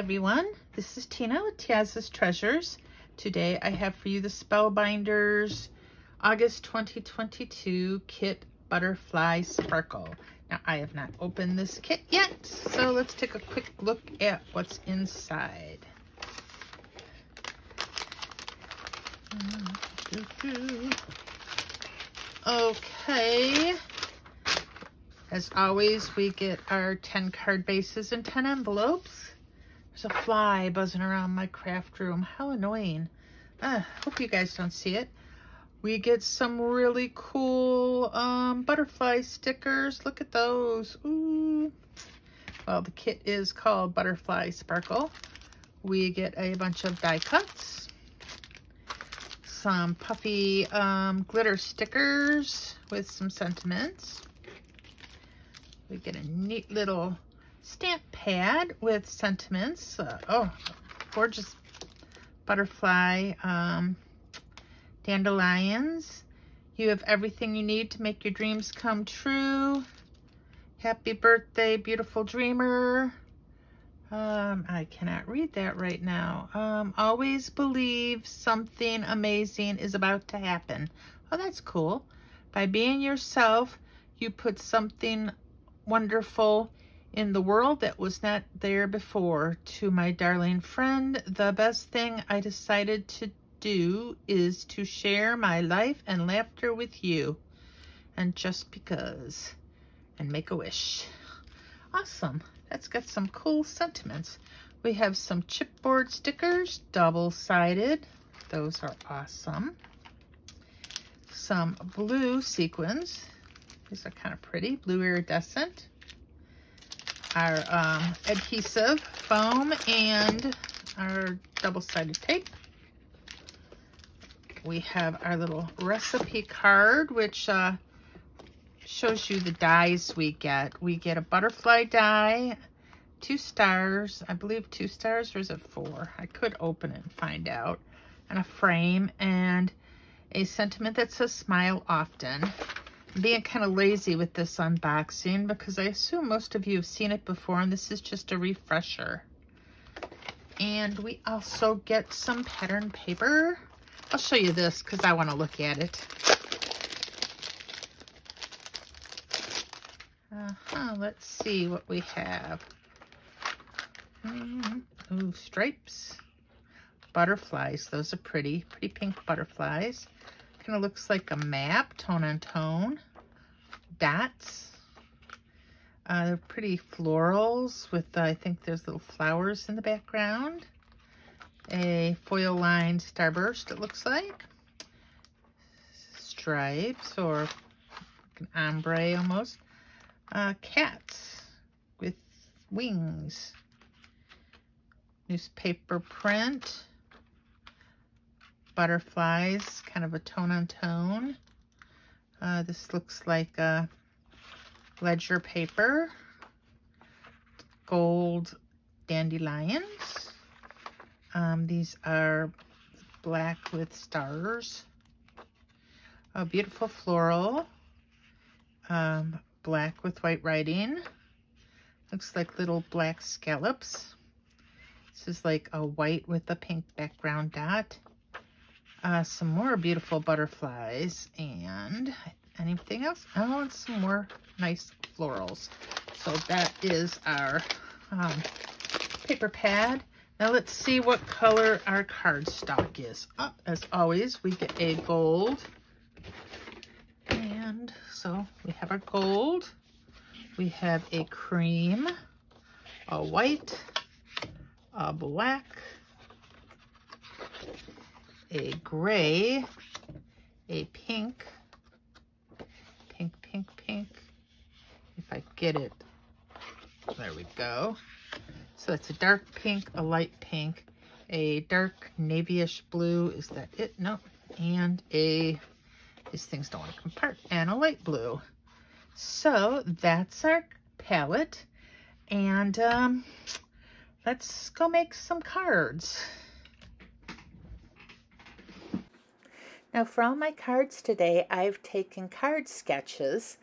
everyone, this is Tina with Tia's Treasures. Today I have for you the Spellbinders August 2022 Kit Butterfly Sparkle. Now I have not opened this kit yet, so let's take a quick look at what's inside. Okay, as always we get our 10 card bases and 10 envelopes. There's a fly buzzing around my craft room. How annoying. Hope you guys don't see it. We get some really cool butterfly stickers. Look at those. Ooh. Well, the kit is called Butterfly Sparkle. We get a bunch of die cuts, some puffy glitter stickers with some sentiments. We get a neat little stamp pad with sentiments. Oh, gorgeous butterfly dandelions. You have everything you need to make your dreams come true. Happy birthday, beautiful dreamer. I cannot read that right now. Always believe something amazing is about to happen. Oh, that's cool. By being yourself, you put something wonderful in the world that was not there before. To my darling friend, the best thing I decided to do is to share my life and laughter with you. And just because. And make a wish. Awesome. That's got some cool sentiments. We have some chipboard stickers, double-sided. Those are awesome. Some blue sequins. These are kind of pretty, blue iridescent. Our adhesive foam and our double-sided tape. We have our little recipe card, which shows you the dies we get. We get a butterfly die, 2 stars, I believe 2 stars, or is it 4? I could open it and find out. And a frame and a sentiment that says smile often. I'm being kind of lazy with this unboxing because I assume most of you have seen it before and this is just a refresher. And we also get some pattern paper. I'll show you this because I want to look at it. Let's see what we have. Ooh, stripes. Butterflies. Those are pretty pink butterflies. Kind of looks like a map, tone on tone. Dots. They're pretty florals with, I think there's little flowers in the background. A foil lined starburst, it looks like. Stripes, or an ombre almost. Cats with wings. Newspaper print. Butterflies, kind of a tone on tone. This looks like a ledger paper. Gold dandelions. These are black with stars. A beautiful floral. Black with white writing. Looks like little black scallops. This is like a white with a pink background dot. Some more beautiful butterflies and anything else? Oh, and some more nice florals. So that is our paper pad. Now let's see what color our cardstock is. As always, we get a gold. And so we have our gold. We have a cream, a white, a black, a gray, a pink, pink. If I get it, there we go. So it's a dark pink, a light pink, a dark navy-ish blue. Is that it? No. And these things don't want to come apart. And a light blue. So that's our palette. And let's go make some cards. Now for all my cards today, I've taken card sketches.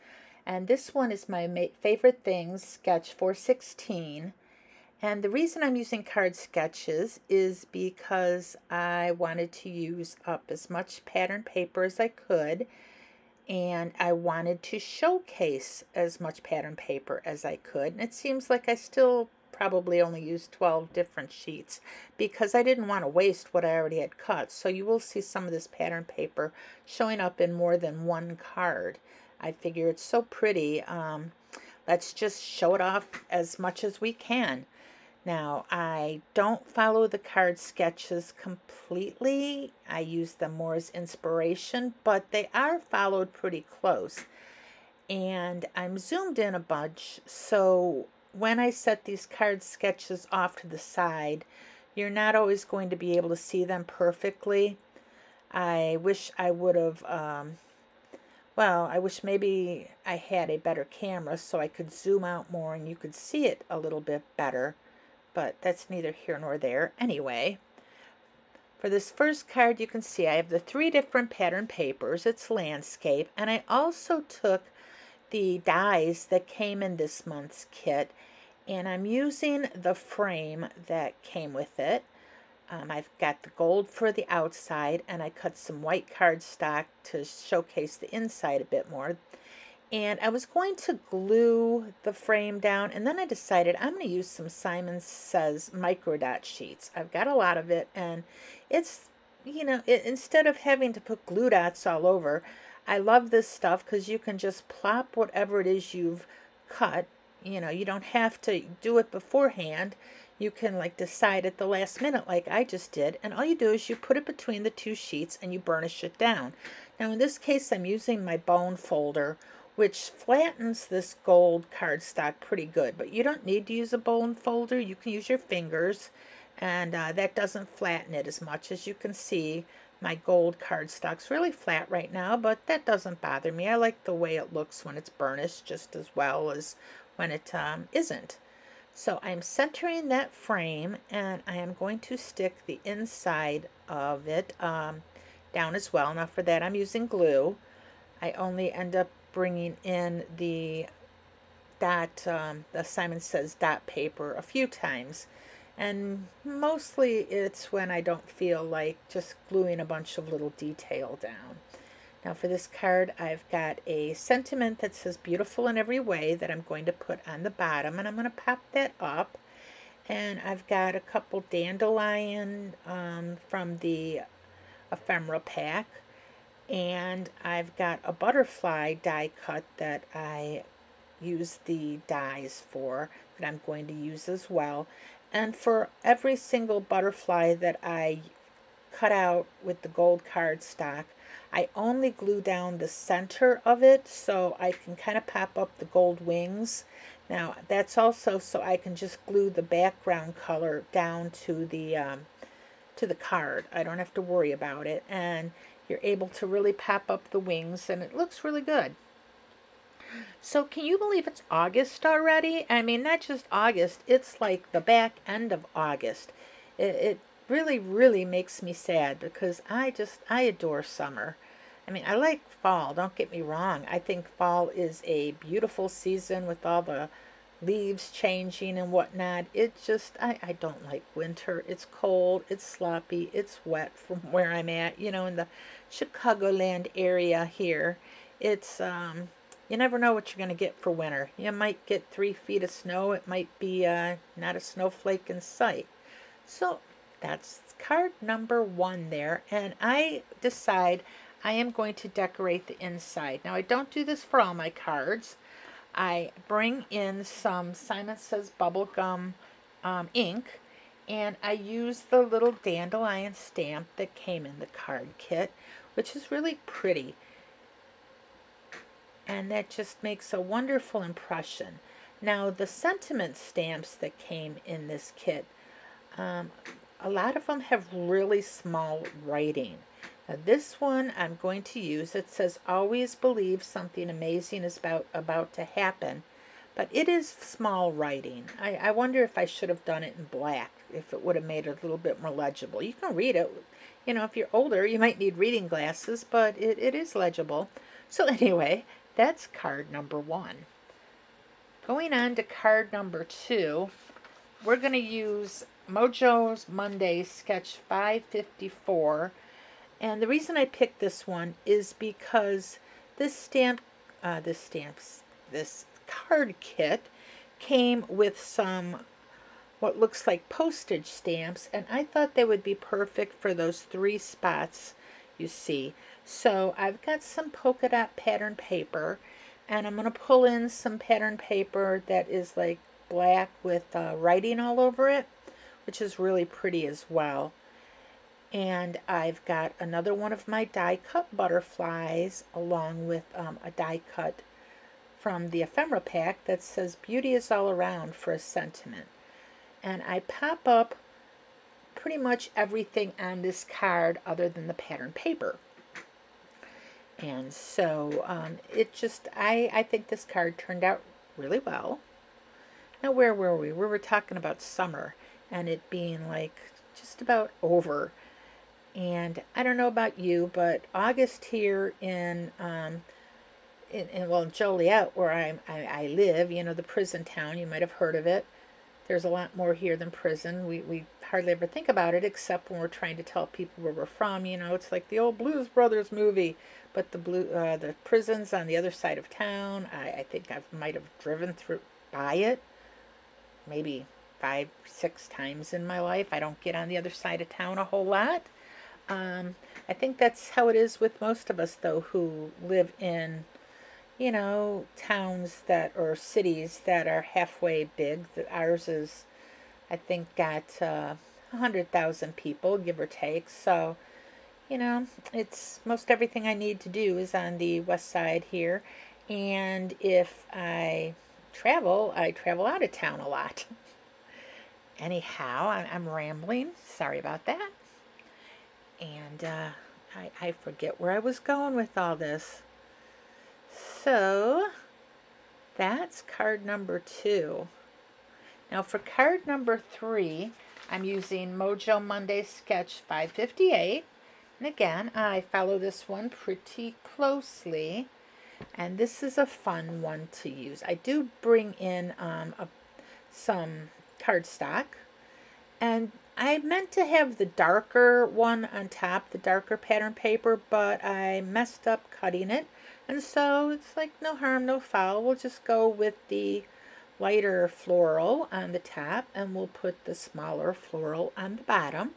And this one is my favorite things, sketch 416. And the reason I'm using card sketches is because I wanted to use up as much pattern paper as I could, and I wanted to showcase as much pattern paper as I could. And it seems like I still probably only used 12 different sheets because I didn't want to waste what I already had cut. So you will see some of this pattern paper showing up in more than one card. I figure it's so pretty. Let's just show it off as much as we can. Now, I don't follow the card sketches completely. I use them more as inspiration, but they are followed pretty close. And I'm zoomed in a bunch, so when I set these card sketches off to the side, you're not always going to be able to see them perfectly. I wish I would have, well, I wish maybe I had a better camera so I could zoom out more and you could see it a little bit better. But that's neither here nor there. Anyway, for this first card, you can see I have the 3 different pattern papers. It's landscape. And I also took the dies that came in this month's kit, and I'm using the frame that came with it. I've got the gold for the outside, and I cut some white cardstock to showcase the inside a bit more. And I was going to glue the frame down, and then I decided I'm going to use some Simon Says micro dot sheets. I've got a lot of it, and it's, you know, instead of having to put glue dots all over, I love this stuff because you can just plop whatever it is you've cut. You know, you don't have to do it beforehand. You can like decide at the last minute like I just did, and all you do is you put it between the 2 sheets and you burnish it down. Now in this case I'm using my bone folder, which flattens this gold cardstock pretty good, but you don't need to use a bone folder. You can use your fingers, and that doesn't flatten it as much. As you can see, my gold cardstock's really flat right now, but that doesn't bother me. I like the way it looks when it's burnished just as well as when it isn't. So I'm centering that frame, and I am going to stick the inside of it down as well. Now for that I'm using glue. I only end up bringing in the dot, the Simon Says dot paper a few times, and mostly it's when I don't feel like just gluing a bunch of little detail down. Now for this card I've got a sentiment that says beautiful in every way that I'm going to put on the bottom, and I'm going to pop that up. And I've got a couple dandelion from the ephemera pack. And I've got a butterfly die cut that I use the dies for that I'm going to use as well. And for every single butterfly that I cut out with the gold cardstock, I only glue down the center of it so I can kind of pop up the gold wings. Now that's also so I can just glue the background color down to the card. I don't have to worry about it, and you're able to really pop up the wings, and it looks really good. So can you believe it's August already? I mean, not just August, it's like the back end of August. It really, really makes me sad because I adore summer. I mean, I like fall, don't get me wrong. I think fall is a beautiful season with all the leaves changing and whatnot. It just, I don't like winter. It's cold, it's sloppy, it's wet from where I'm at, you know, in the Chicagoland area here. It's, you never know what you're going to get for winter. You might get 3 feet of snow. It might be not a snowflake in sight. So that's card number 1 there. And I decide I am going to decorate the inside. Now I don't do this for all my cards. I bring in some Simon Says bubblegum ink, and I use the little dandelion stamp that came in the card kit, which is really pretty. And that just makes a wonderful impression. Now the sentiment stamps that came in this kit, a lot of them have really small writing. Now this one I'm going to use, it says always believe something amazing is about to happen, but it is small writing. I wonder if I should have done it in black, if it would have made it a little bit more legible. You can read it, you know, if you're older you might need reading glasses, but it is legible. So anyway, that's card number 1. Going on to card number 2, we're going to use Mojo's Monday Sketch 554. And the reason I picked this one is because this this card kit came with some what looks like postage stamps, and I thought they would be perfect for those 3 spots you see. So I've got some polka dot pattern paper, and I'm going to pull in some pattern paper that is like black with writing all over it, which is really pretty as well. And I've got another one of my die cut butterflies along with a die cut from the ephemera pack that says beauty is all around for a sentiment. And I pop up pretty much everything on this card other than the pattern paper. And so it just, I think this card turned out really well. Now, where were we? We were talking about summer and it being like just about over. And I don't know about you, but August here in Joliet, where I live, you know, the prison town, you might have heard of it. There's a lot more here than prison. We hardly ever think about it except when we're trying to tell people where we're from. You know, it's like the old Blues Brothers movie, but the prison's on the other side of town. I think I might have driven by it maybe 5, 6 times in my life. I don't get on the other side of town a whole lot. I think that's how it is with most of us, though, who live in, you know, towns that, or cities that are halfway big. Ours is, I think, got 100,000 people, give or take. So, you know, it's most everything I need to do is on the west side here. And if I travel out of town a lot. Anyhow, I'm rambling. Sorry about that. And I forget where I was going with all this. So that's card number 2. Now for card number 3, I'm using Mojo Monday Sketch 558. And again, I follow this one pretty closely. And this is a fun one to use. I do bring in some cardstock. And I meant to have the darker one on top, the darker pattern paper, but I messed up cutting it. And so it's like no harm, no foul. We'll just go with the lighter floral on the top, and we'll put the smaller floral on the bottom.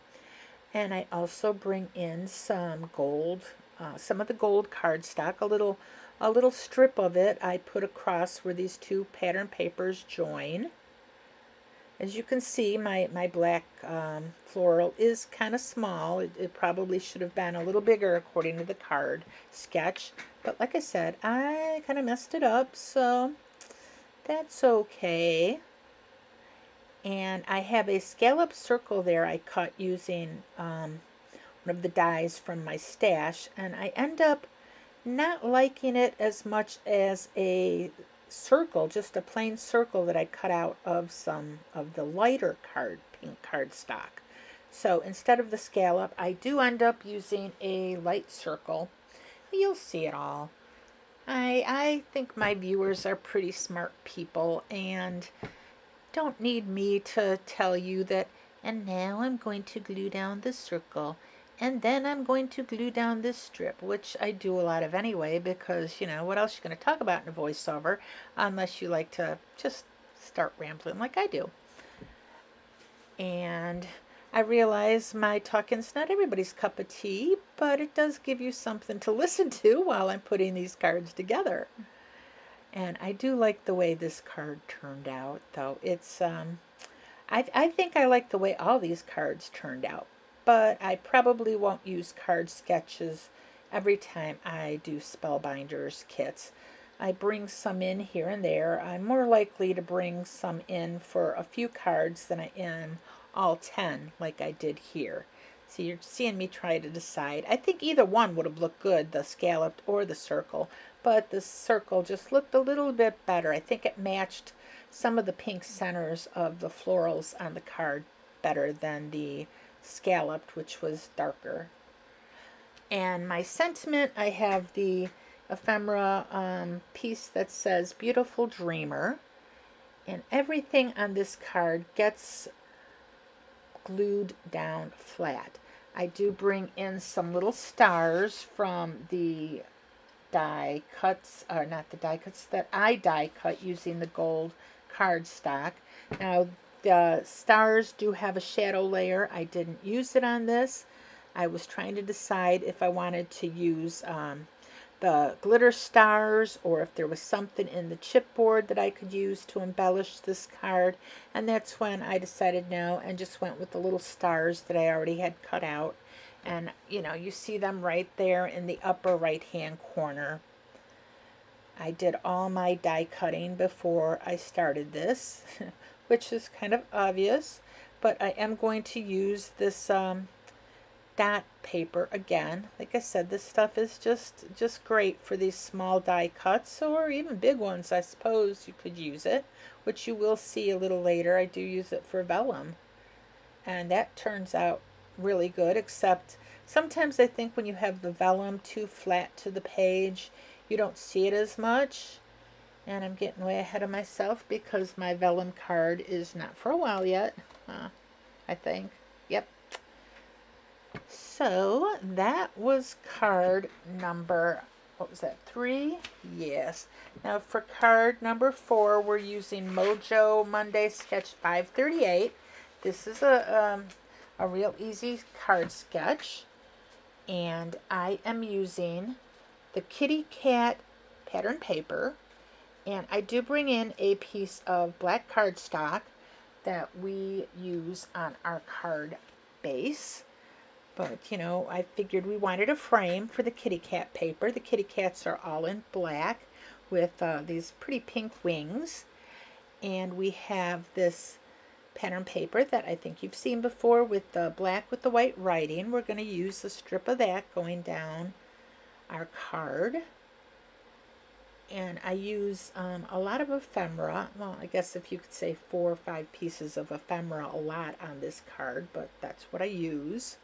And I also bring in some gold, some of the gold cardstock, a little strip of it I put across where these 2 pattern papers join. As you can see, my black floral is kind of small. It probably should have been a little bigger according to the card sketch. But like I said, I kind of messed it up, so that's okay. And I have a scallop circle there I cut using one of the dies from my stash. And I end up not liking it as much as a circle, just a plain circle that I cut out of some of the lighter pink cardstock. So instead of the scallop, I do end up using a light circle. You'll see it all. I think my viewers are pretty smart people and don't need me to tell you that, and now I'm going to glue down the circle. And then I'm going to glue down this strip, which I do a lot of anyway, because, you know, what else are you going to talk about in a voiceover unless you like to just start rambling like I do. And I realize my talking's not everybody's cup of tea, but it does give you something to listen to while I'm putting these cards together. And I do like the way this card turned out, though. It's, I think I like the way all these cards turned out. But I probably won't use card sketches every time I do Spellbinders kits. I bring some in here and there. I'm more likely to bring some in for a few cards than I am all 10 like I did here. So you're seeing me try to decide. I think either one would have looked good, the scalloped or the circle. But the circle just looked a little bit better. I think it matched some of the pink centers of the florals on the card better than the scalloped, which was darker. And my sentiment, I have the ephemera piece that says Beautiful Dreamer. And everything on this card gets glued down flat. I do bring in some little stars from the die cuts, or not the die cuts, that I die cut using the gold cardstock. Now, the stars do have a shadow layer. I didn't use it on this. I was trying to decide if I wanted to use the glitter stars or if there was something in the chipboard that I could use to embellish this card. And that's when I decided no and just went with the little stars that I already had cut out. And, you know, you see them right there in the upper right-hand corner. I did all my die cutting before I started this, which is kind of obvious. But I am going to use this dot paper again. Like I said, this stuff is just great for these small die cuts, or even big ones, I suppose you could use it, which you will see a little later. I do use it for vellum. And that turns out really good, except sometimes I think when you have the vellum too flat to the page, you don't see it as much. And I'm getting way ahead of myself because my vellum card is not for a while yet, I think. Yep. So that was card number, what was that, 3? Yes. Now for card number 4, we're using Mojo Monday Sketch 538. This is a real easy card sketch, and I am using the kitty cat pattern paper, and I do bring in a piece of black cardstock that we use on our card base. But, you know, I figured we wanted a frame for the kitty cat paper. The kitty cats are all in black with these pretty pink wings, and we have this pattern paper that I think you've seen before with the black with the white writing. We're going to use a strip of that going down our card. And I use a lot of ephemera. Well, I guess if you could say 4 or 5 pieces of ephemera a lot on this card, but that's what I use.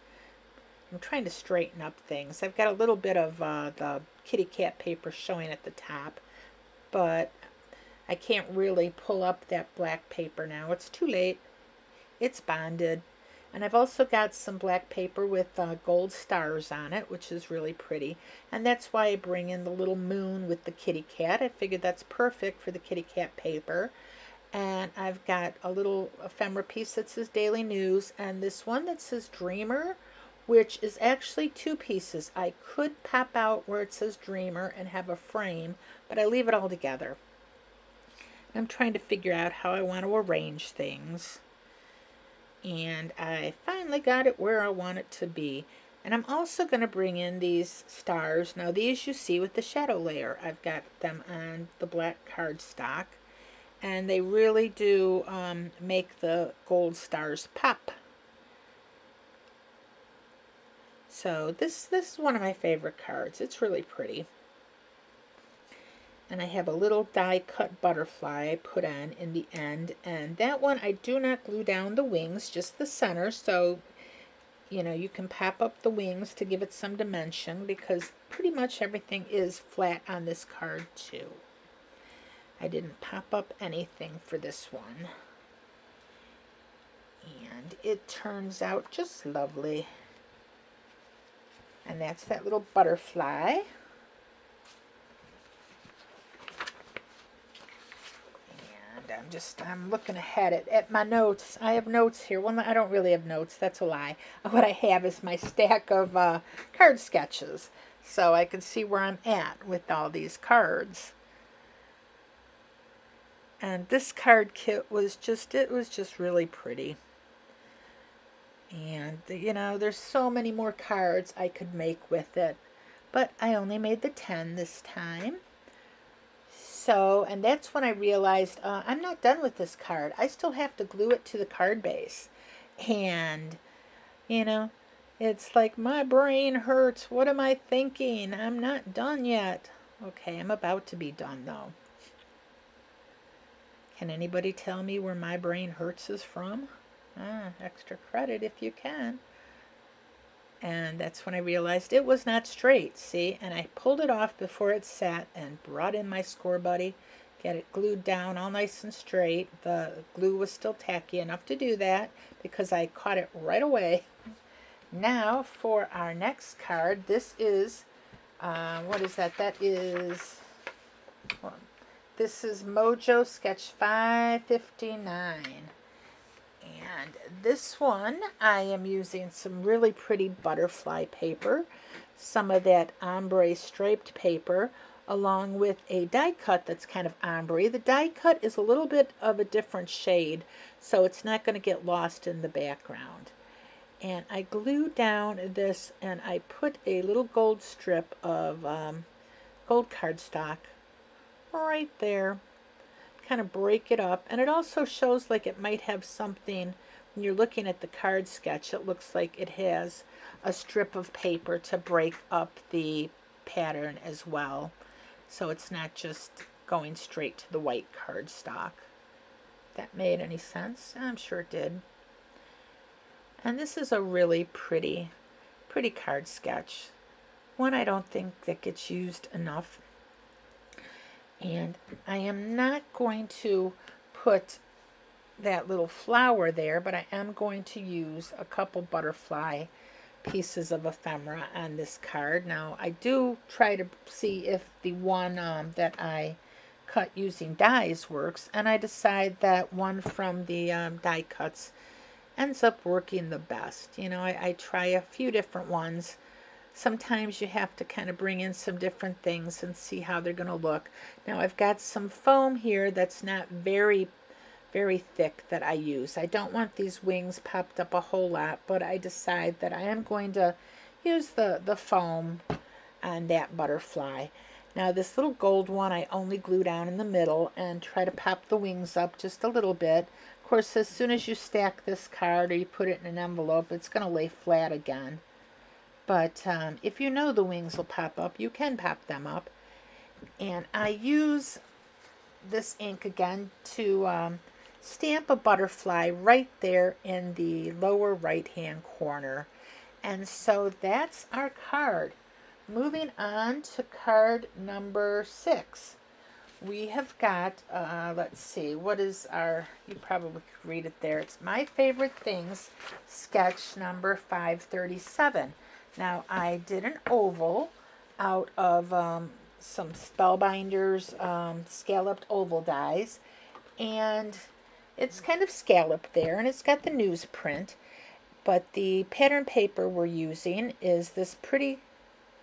I'm trying to straighten up things. I've got a little bit of the kitty cat paper showing at the top, but I can't really pull up that black paper now. It's too late. It's bonded. And I've also got some black paper with gold stars on it, which is really pretty. And that's why I bring in the little moon with the kitty cat. I figured that's perfect for the kitty cat paper. And I've got a little ephemera piece that says Daily News, and this one that says Dreamer, which is actually 2 pieces. I could pop out where it says Dreamer and have a frame, but I leave it all together. I'm trying to figure out how I want to arrange things. And I finally got it where I want it to be. And I'm also going to bring in these stars. Now these you see with the shadow layer. I've got them on the black cardstock. And they really do make the gold stars pop. So this is one of my favorite cards. It's really pretty. And I have a little die cut butterfly I put on in the end. And that one I do not glue down the wings, just the center. So, you know, you can pop up the wings to give it some dimension, because pretty much everything is flat on this card too. I didn't pop up anything for this one. And it turns out just lovely. And that's that little butterfly. And I'm looking ahead at my notes. I have notes here. Well, I don't really have notes. That's a lie. What I have is my stack of card sketches. So I can see where I'm at with all these cards. And this card kit was just really pretty. And, you know, there's so many more cards I could make with it. But I only made the 10 this time. So, and that's when I realized I'm not done with this card. I still have to glue it to the card base. And, you know, it's like my brain hurts. What am I thinking? I'm not done yet. Okay, I'm about to be done though. Can anybody tell me where my brain hurts is from? Extra credit if you can. And that's when I realized it was not straight, see? And I pulled it off before it sat and brought in my Score Buddy. Get it glued down all nice and straight. The glue was still tacky enough to do that because I caught it right away. Now for our next card, this is, what is that? That is, well, this is Mojo Sketch 559. And this one, I am using some really pretty butterfly paper, some of that ombre striped paper, along with a die cut that's kind of ombre. The die cut is a little bit of a different shade, so it's not going to get lost in the background. And I glue down this, and I put a little gold strip of gold cardstock right there. Kind of break it up, and it also shows like it might have something. When you're looking at the card sketch, it looks like it has a strip of paper to break up the pattern as well, so it's not just going straight to the white cardstock. If that made any sense? I'm sure it did. And this is a really pretty card sketch, one I don't think that gets used enough. And I am not going to put that little flower there, but I am going to use a couple butterfly pieces of ephemera on this card. Now, I do try to see if the one that I cut using dies works, and I decide that one from the die cuts ends up working the best. You know, I try a few different ones. Sometimes you have to kind of bring in some different things and see how they're going to look. Now I've got some foam here that's not very thick that I use. I don't want these wings popped up a whole lot, but I decide that I am going to use the foam on that butterfly. Now this little gold one I only glue down in the middle and try to pop the wings up just a little bit. Of course, as soon as you stack this card or you put it in an envelope, it's going to lay flat again. But if you know the wings will pop up, you can pop them up. And I use this ink again to stamp a butterfly right there in the lower right hand corner. And so that's our card. Moving on to card number 6. We have got, let's see, what is our, you probably could read it there. It's My Favorite Things, sketch number 537. Now, I did an oval out of some Spellbinders scalloped oval dies, and it's kind of scalloped there, and it's got the newsprint, but the pattern paper we're using is this pretty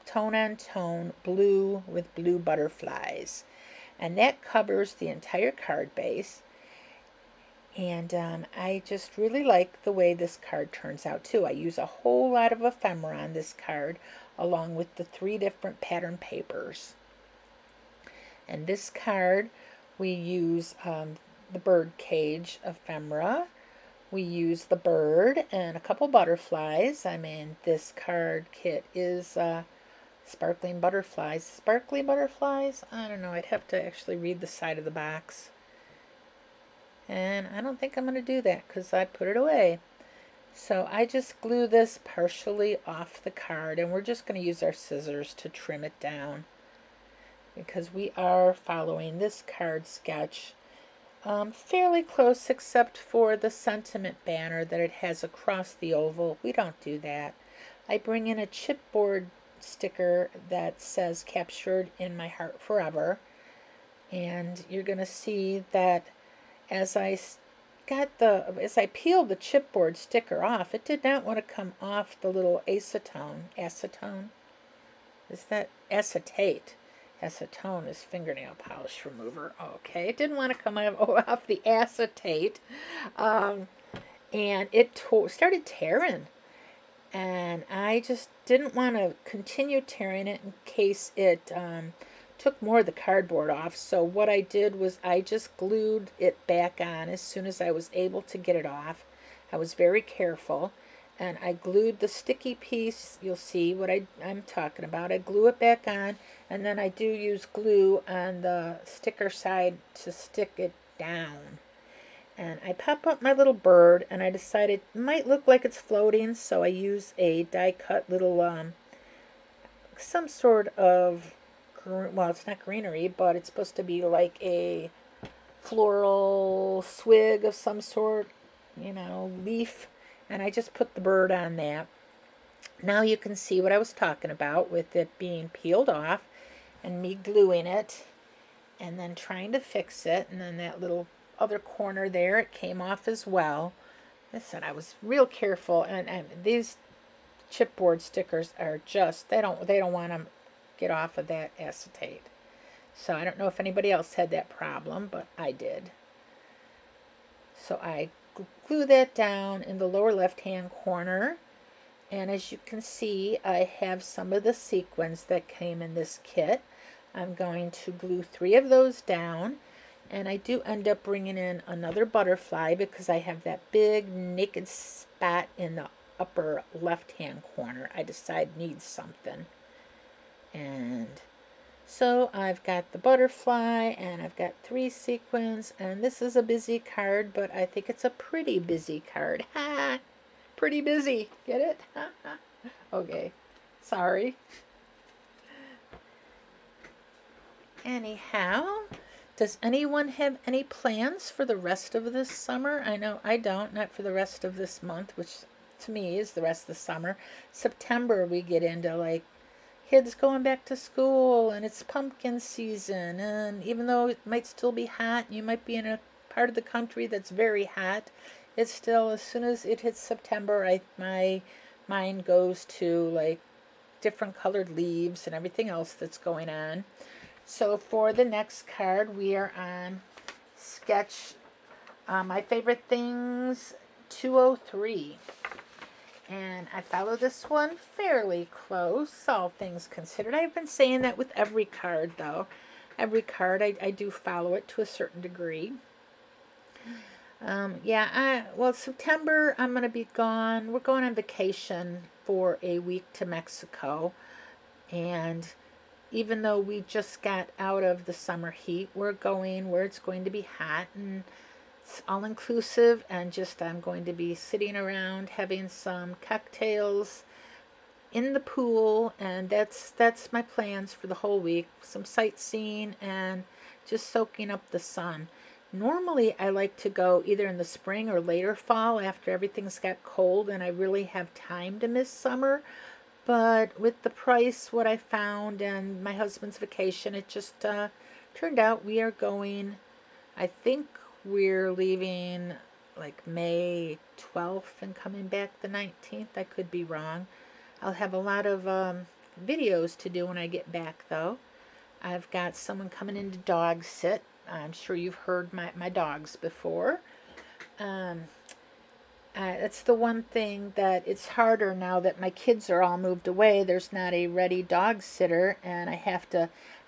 tone-on-tone blue with blue butterflies, and that covers the entire card base. And I just really like the way this card turns out too. I use a whole lot of ephemera on this card along with the 3 different pattern papers. And this card we use the bird cage ephemera. We use the bird and a couple butterflies. I mean, this card kit is sparkling butterflies. Sparkly butterflies? I don't know. I'd have to actually read the side of the box. And I don't think I'm going to do that because I put it away. So I just glue this partially off the card, and we're just going to use our scissors to trim it down because we are following this card sketch fairly close, except for the sentiment banner that it has across the oval. We don't do that. I bring in a chipboard sticker that says "Captured in My Heart Forever," and you're going to see that as I peeled the chipboard sticker off, it did not want to come off the little acetone. Acetone? Is that acetate? Acetone is fingernail polish remover. Okay, it didn't want to come off the acetate. And it started tearing. And I just didn't want to continue tearing it in case it took more of the cardboard off. So what I did was I just glued it back on as soon as I was able to get it off. I was very careful, and I glued the sticky piece. You'll see what I'm talking about. I glue it back on, and then I do use glue on the sticker side to stick it down. And I pop up my little bird, and I decided it might look like it's floating, so I use a die cut little some sort of well, it's not greenery, but it's supposed to be like a floral swig of some sort, you know, leaf. And I just put the bird on that. Now you can see what I was talking about with it being peeled off and me gluing it and then trying to fix it. And then that little other corner there, it came off as well. Listen, I was real careful, and these chipboard stickers are just, they don't want to get off of that acetate. So I don't know if anybody else had that problem, but I did. So I glue that down in the lower left hand corner, and as you can see, I have some of the sequins that came in this kit. I'm going to glue 3 of those down, and I do end up bringing in another butterfly because I have that big naked spot in the upper left hand corner. I decide needs something. And so I've got the butterfly and I've got 3 sequins, and this is a busy card, but I think it's a pretty busy card. Ha! Pretty busy. Get it? Okay. Sorry. Anyhow, does anyone have any plans for the rest of this summer? I know I don't, not for the rest of this month, which to me is the rest of the summer. September we get into like kids going back to school, and it's pumpkin season, and even though it might still be hot, you might be in a part of the country that's very hot, it's still, as soon as it hits September, my mind goes to like different colored leaves and everything else that's going on. So for the next card, we are on sketch My Favorite Things 203. And I follow this one fairly close, all things considered. I've been saying that with every card, though. Every card, I do follow it to a certain degree. Well, September, I'm going to be gone. We're going on vacation for a week to Mexico. And even though we just got out of the summer heat, we're going where it's going to be hot, and it's all-inclusive, and just I'm going to be sitting around having some cocktails in the pool, and that's my plans for the whole week. Some sightseeing and just soaking up the sun. Normally, I like to go either in the spring or later fall after everything's got cold and I really have time to miss summer. But with the price, what I found, and my husband's vacation, it just turned out we are going, I think we're leaving like May 12th and coming back the 19th. I could be wrong. I'll have a lot of videos to do when I get back, though. I've got someone coming in to dog sit. I'm sure you've heard my dogs before. That's the one thing that it's harder now that my kids are all moved away. There's not a ready dog sitter, and I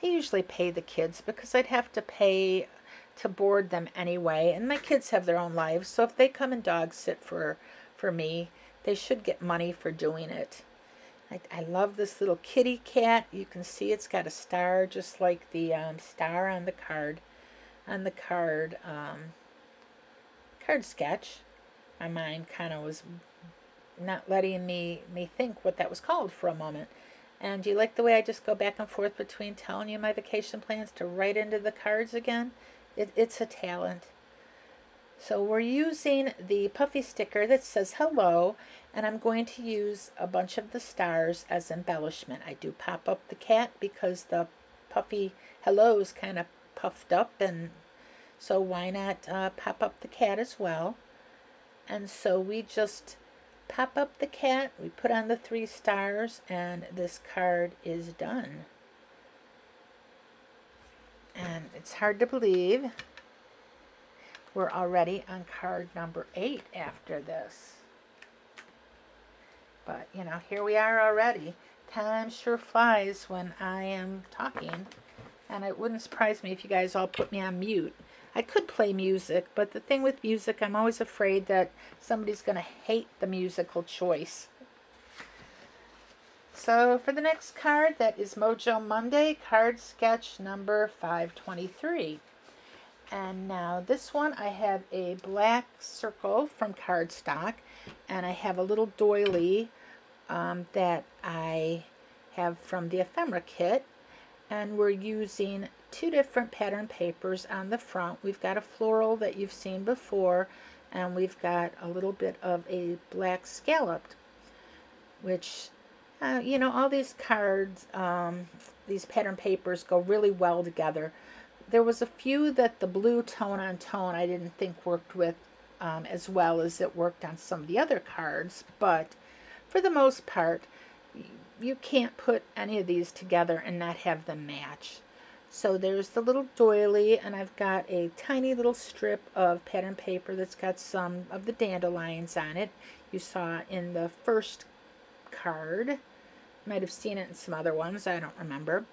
usually pay the kids because I'd have to pay to board them anyway, and my kids have their own lives, so if they come and dog sit for me, they should get money for doing it. I love this little kitty cat. You can see it's got a star just like the star on the card sketch. My mind kind of was not letting me think what that was called for a moment. And do you like the way I just go back and forth between telling you my vacation plans to right into the cards again? It's a talent. So we're using the puffy sticker that says hello, and I'm going to use a bunch of the stars as embellishment. I do pop up the cat because the puffy hello is kind of puffed up, and so why not pop up the cat as well? And so we just pop up the cat, we put on the 3 stars, and this card is done. And it's hard to believe we're already on card number 8 after this. But, you know, here we are already. Time sure flies when I am talking. And it wouldn't surprise me if you guys all put me on mute. I could play music, but the thing with music, I'm always afraid that somebody's going to hate the musical choice. So for the next card, that is Mojo Monday, card sketch number 523. And now this one, I have a black circle from cardstock, and I have a little doily that I have from the ephemera kit. and we're using 2 different pattern papers on the front. We've got a floral that you've seen before, and we've got a little bit of a black scalloped, which you know, all these cards, these pattern papers go really well together. There was a few that the blue tone on tone I didn't think worked with as well as it worked on some of the other cards, but for the most part, you can't put any of these together and not have them match. So there's the little doily, and I've got a tiny little strip of pattern paper that's got some of the dandelions on it. You saw in the first card. Might have seen it in some other ones, I don't remember.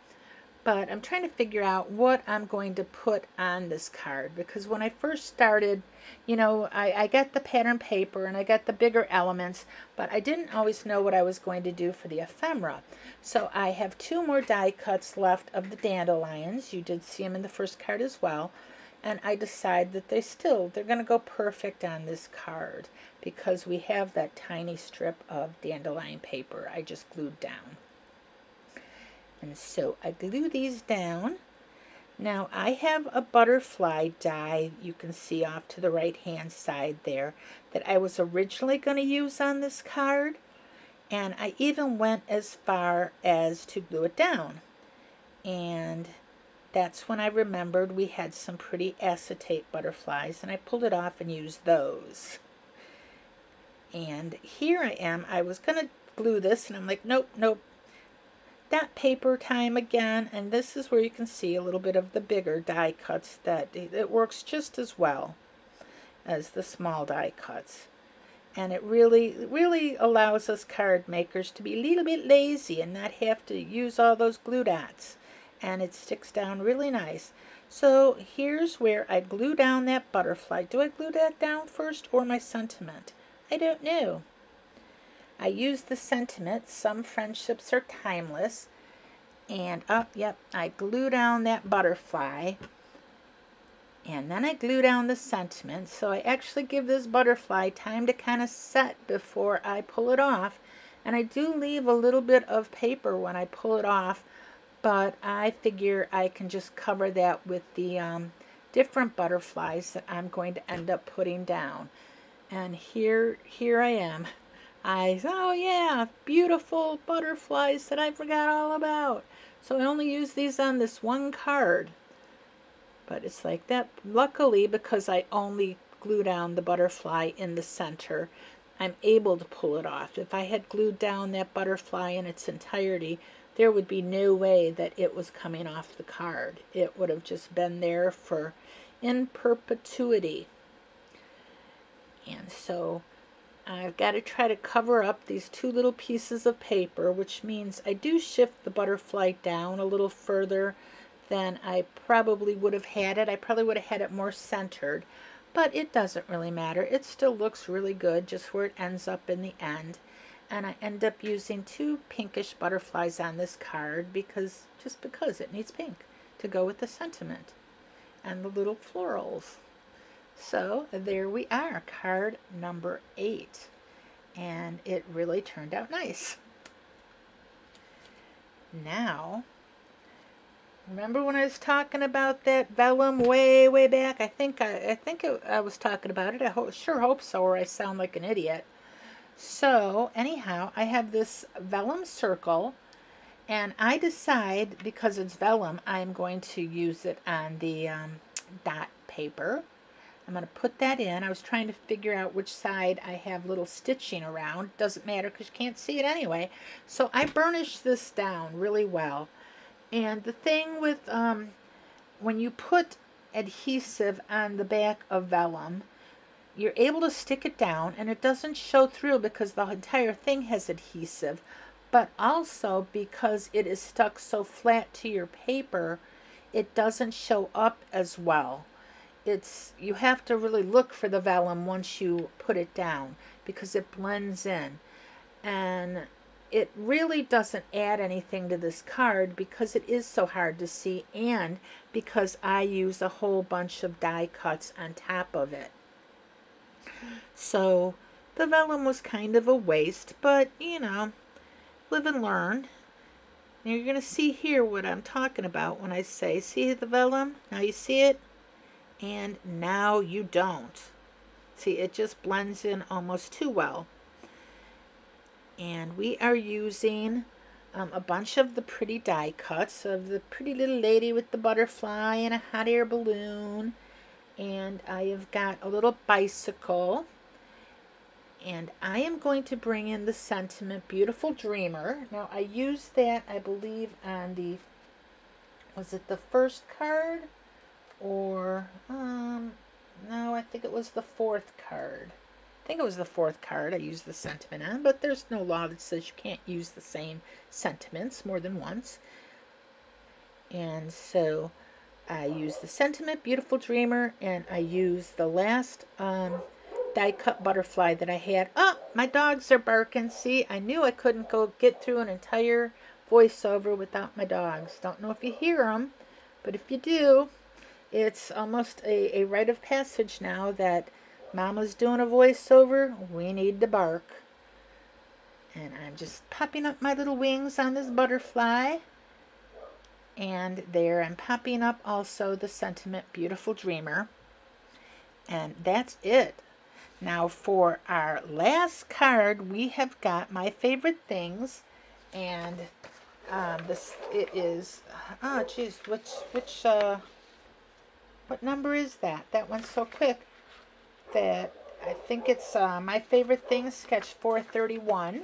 But I'm trying to figure out what I'm going to put on this card, because when I first started, you know, I got the pattern paper and I got the bigger elements, but I didn't always know what I was going to do for the ephemera. So I have 2 more die cuts left of the dandelions. You did see them in the first card as well. And I decide that they're going to go perfect on this card because we have that tiny strip of dandelion paper I just glued down. And so I glue these down. Now I have a butterfly die, you can see off to the right hand side there, that I was originally going to use on this card. And I even went as far as to glue it down. And that's when I remembered we had some pretty acetate butterflies, and I pulled it off and used those. And here I am. I was going to glue this, and I'm like, nope, nope. That paper time again, and this is where you can see a little bit of the bigger die cuts that it works just as well as the small die cuts. And it really allows us card makers to be a little bit lazy and not have to use all those glue dots. And it sticks down really nice. So here's where I glue down that butterfly. Do I glue that down first or my sentiment? I don't know. I use the sentiment. Some friendships are timeless. And yep, I glue down that butterfly. And then I glue down the sentiment. So I actually give this butterfly time to kind of set before I pull it off. And I do leave a little bit of paper when I pull it off, but I figure I can just cover that with the different butterflies that I'm going to end up putting down. And here I am. Oh yeah, beautiful butterflies that I forgot all about. So I only use these on this one card. But it's like that. Luckily, because I only glue down the butterfly in the center, I'm able to pull it off. If I had glued down that butterfly in its entirety, there would be no way that it was coming off the card. It would have just been there for in perpetuity. And so I've got to try to cover up these 2 little pieces of paper, which means I do shift the butterfly down a little further than I probably would have had it. I probably would have had it more centered, but it doesn't really matter. It still looks really good just where it ends up in the end. And I end up using 2 pinkish butterflies on this card because it needs pink to go with the sentiment and the little florals. So there we are, card number 8. And it really turned out nice. Now, remember when I was talking about that vellum way back? I think I was talking about it. I sure hope so, or I sound like an idiot. So anyhow, I have this vellum circle, and I decide, because it's vellum, I'm going to use it on the dot paper. I'm going to put that in. I was trying to figure out which side I have little stitching around. Doesn't matter because you can't see it anyway. So I burnish this down really well. And the thing with when you put adhesive on the back of vellum, you're able to stick it down and it doesn't show through because the entire thing has adhesive, but also because it is stuck so flat to your paper, it doesn't show up as well. You have to really look for the vellum once you put it down because it blends in, and it really doesn't add anything to this card because it is so hard to see, and because I use a whole bunch of die cuts on top of it. So the vellum was kind of a waste, but you know, live and learn. Now you're going to see here what I'm talking about when I say, see the vellum? Now you see it, and now you don't. See, it just blends in almost too well. And we are using a bunch of the pretty die cuts of the pretty little lady with the butterfly and a hot air balloon. And I have got a little bicycle. And I am going to bring in the sentiment Beautiful Dreamer. Now I used that, I believe, on the, was it the first card? Or, no, I think it was the fourth card. I think it was the fourth card I used the sentiment on, but there's no law that says you can't use the same sentiments more than once. And so I used the sentiment Beautiful Dreamer, and I used the last die cut butterfly that I had. Oh, my dogs are barking. See, I knew I couldn't go get through an entire voiceover without my dogs. Don't know if you hear them, but if you do, it's almost a rite of passage now that Mama's doing a voiceover. We need to bark. And I'm just popping up my little wings on this butterfly. And there I'm popping up also the sentiment Beautiful Dreamer. And that's it. Now for our last card, we have got My Favorite Things. And this, it is, oh geez, what number is that? That one's so quick that I think it's My Favorite Things, sketch 431.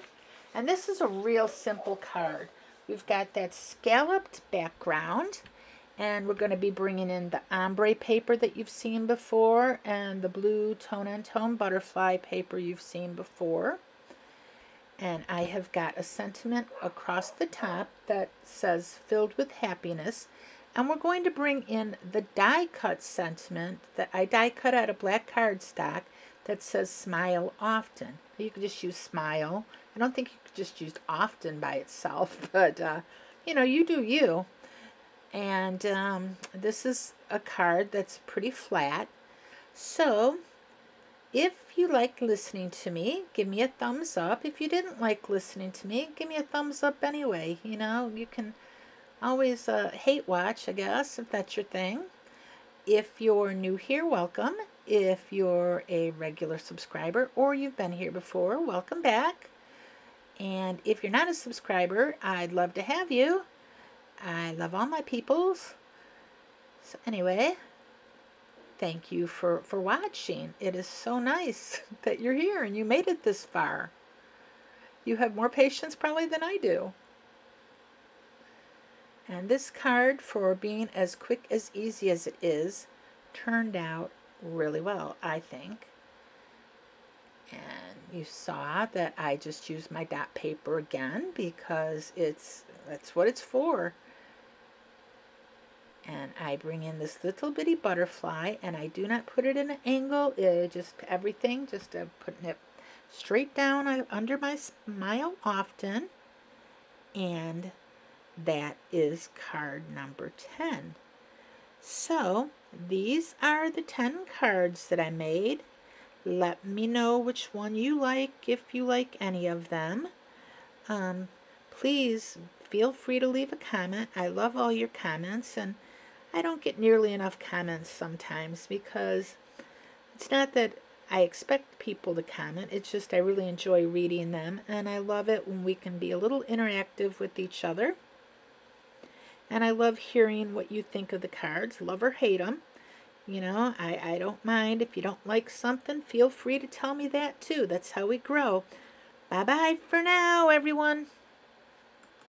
And this is a real simple card. We've got that scalloped background, and we're going to be bringing in the ombre paper that you've seen before and the blue tone-on-tone butterfly paper you've seen before. And I have got a sentiment across the top that says Filled with Happiness. And we're going to bring in the die cut sentiment that I die cut out of black cardstock that says Smile Often. You could just use smile. I don't think you could just use often by itself, but you know, you do you. And this is a card that's pretty flat. So if you like listening to me, give me a thumbs up. If you didn't like listening to me, give me a thumbs up anyway. You know, you can always hate watch, I guess, if that's your thing. If you're new here, welcome. If you're a regular subscriber or you've been here before, welcome back. And if you're not a subscriber, I'd love to have you. I love all my peoples. So anyway, thank you for watching. It is so nice that you're here and you made it this far. You have more patience probably than I do. And this card, for being as quick as easy as it is, turned out really well, I think. And you saw that I just used my dot paper again because that's what it's for. And I bring in this little bitty butterfly, and I do not put it in an angle. Just everything, just putting it straight down under my Smile Often. And that is card number 10. So these are the 10 cards that I made. Let me know which one you like, if you like any of them. Please feel free to leave a comment. I love all your comments, and I don't get nearly enough comments sometimes because it's not that I expect people to comment. It's just I really enjoy reading them, and I love it when we can be a little interactive with each other. And I love hearing what you think of the cards, love or hate them. You know, I don't mind. If you don't like something, feel free to tell me that too. That's how we grow. Bye-bye for now, everyone.